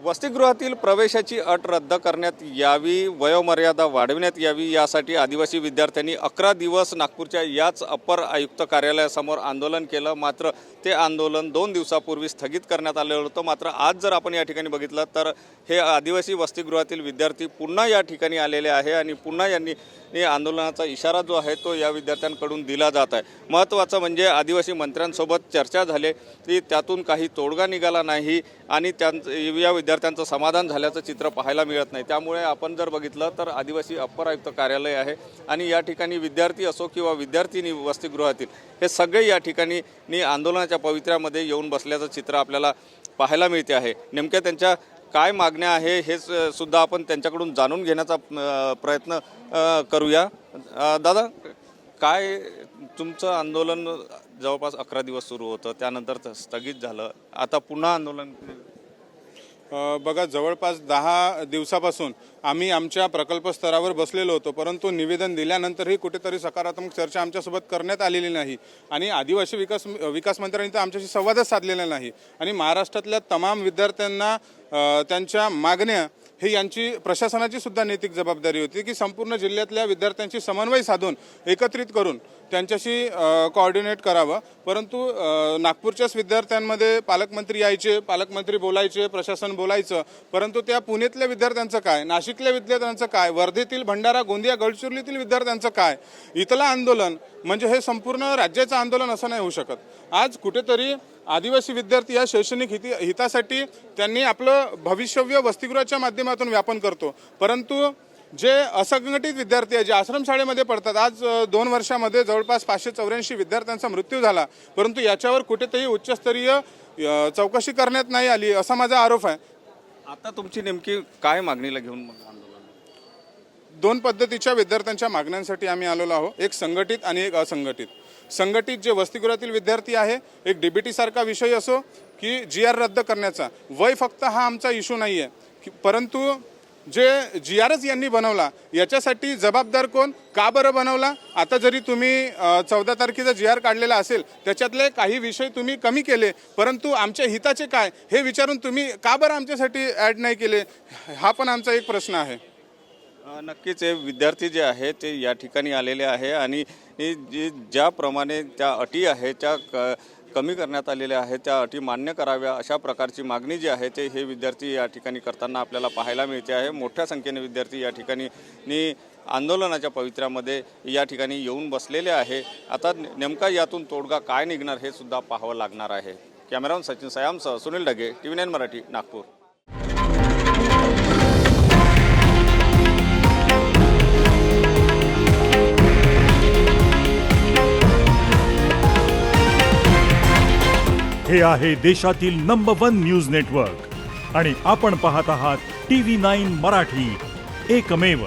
वसतिगृहातील प्रवेशाची अट रद्द करण्यात यावी, वयोमर्यादा वाढविण्यात यावी यासाठी आदिवासी विद्यार्थ्यांनी 11 दिवस नागपूरच्या याच अपर आयुक्त कार्यालयासमोर आंदोलन केलं। मात्र ते आंदोलन 2 दिवसापूर्वी स्थगित करण्यात आलं होतं। मात्र आज जर आपण या ठिकाणी बघितलं तर हे आदिवासी वसतिगृहातील विद्यार्थी पुन्हा या ठिकाणी आलेले आहे आणि पुन्हा यांनी आंदोलनाचा इशारा जो आहे तो या विद्यार्थ्यांकडून दिला जात आहे। महत्त्वाचं म्हणजे आदिवासी मंत्र्यांसोबत चर्चा झाली ती त्यातून काही तोडगा निघाला नाही आणि या विद्यार्थ्यांचं समाधान झाल्याचं चित्र पाहायला मिळत नाही। त्यामुळे आपण जर बघितलं तर आदिवासी अप्पर आयुक्त कार्यालय आहे आणि या ठिकाणी विद्यार्थी असो किंवा विद्यार्थिनी वसतिगृहातील हे सगळे या ठिकाणी आंदोलनाच्या पवित्र्यामध्ये येऊन बसल्याचं चित्र आपल्याला पाहायला मिळते आहे। नेमक्या त्यांच्या काय मागण्या आहे हे सुद्धा आपण त्यांच्याकडून जाणून घेण्याचा प्रयत्न करूया। दादा, काय तुमचं आंदोलन जवळपास 11 दिवस सुरू होतं, त्यानंतर स्थगित झालं, आता पुन्हा आंदोलन? बघा, जवळपास 10 दिवसापासून आम्ही आमच्या प्रकल्प स्तरावर बसलेलो होतो, परंतु निवेदन दिल्यानंतरही कुठेतरी सकारात्मक चर्चा आमच्यासोबत करण्यात आलेली नाही आणि आदिवासी विकास मंत्र्यांनी तर आमच्याशी संवादच साधलेला नाही आणि महाराष्ट्रातल्या तमाम विद्यार्थ्यांना त्यांच्या मागण्या ही यांची प्रशासनाची सुद्धा नैतिक जबाबदारी होती की संपूर्ण जिल्ह्यातल्या विद्यार्थ्यांशी समन्वय साधून एकत्रित करून त्यांच्याशी कोऑर्डिनेट करावं। परंतु नागपूरच्याच विद्यार्थ्यांमध्ये पालकमंत्री यायचे, पालकमंत्री बोलायचे, प्रशासन बोलायचं, परंतु त्या पुण्यातल्या विद्यार्थ्यांचं काय, नाशिकल्या विद्यार्थ्यांचं काय, वर्धेतील, भंडारा, गोंदिया, गडचिरोलीतील विद्यार्थ्यांचं काय? इथलं आंदोलन म्हणजे हे संपूर्ण राज्याचं आंदोलन असं नाही होऊ शकत। आज कुठेतरी आदिवासी विद्यार्थी या शैक्षणिक हितासाठी त्यांनी आपलं भविष्यव्य वसतिगृहाच्या माध्यमातून व्यापन करतो, परंतु जे असंघटित विद्यार्थी आहे जे आश्रमशाळेमध्ये पडतात, आज 2 वर्षामध्ये जवळपास 584 विद्यार्थ्यांचा मृत्यू झाला, परंतु याच्यावर कुठेतरी उच्चस्तरीय चौकशी करण्यात नाही आली असा माझा आरोप आहे। आता तुमची नेमकी काय मागणीला घेऊन आंदोलन? 2 पद्धतीच्या विद्यार्थ्यांच्या मागण्यांसाठी आम्ही आलेलो आहोत, एक संघटित आणि एक असंघटित। संघटित जे वसतिगृहातील विद्यार्थी आहे, एक डीबीटी सारखा विषय असो की GR रद्द करण्याचा, वय फक्त हा आमचा इश्यू नाही आहे, परंतु जे GRच यांनी बनवला याच्यासाठी जबाबदार कोण, का बरं बनवला? आता जरी तुम्ही 14 तारखेचा GR काढलेला असेल त्याच्यातले काही विषय तुम्ही कमी केले, परंतु आमच्या हिताचे काय हे विचारून तुम्ही का बरं आमच्यासाठी ॲड नाही केले, हा पण आमचा एक प्रश्न आहे। नक्कीच हे विद्यार्थी जे आहे ते या ठिकाणी आलेले आहे आणि ज्याप्रमाणे त्या अटी आहे त्या कमी करण्यात आलेल्या आहेत त्या अटी मान्य कराव्या अशा प्रकारची मागणी जी आहे ते हे विद्यार्थी या ठिकाणी करताना आपल्याला पाहायला मिळते आहे। मोठ्या संख्येने विद्यार्थी या ठिकाणी आंदोलनाच्या पवित्र्यामध्ये या ठिकाणी येऊन बसलेले आहे। आता नेमका यातून तोडगा काय निघणार हे सुद्धा पाहावं लागणार आहे। कॅमेरामन सचिन सयामसह सुनील ढगे, TV9 मराठी, नागपूर। हे आहे देशातील नंबर 1 न्यूज नेटवर्क आणि आपण पाहत आहात TV9 मराठी, एकमेव।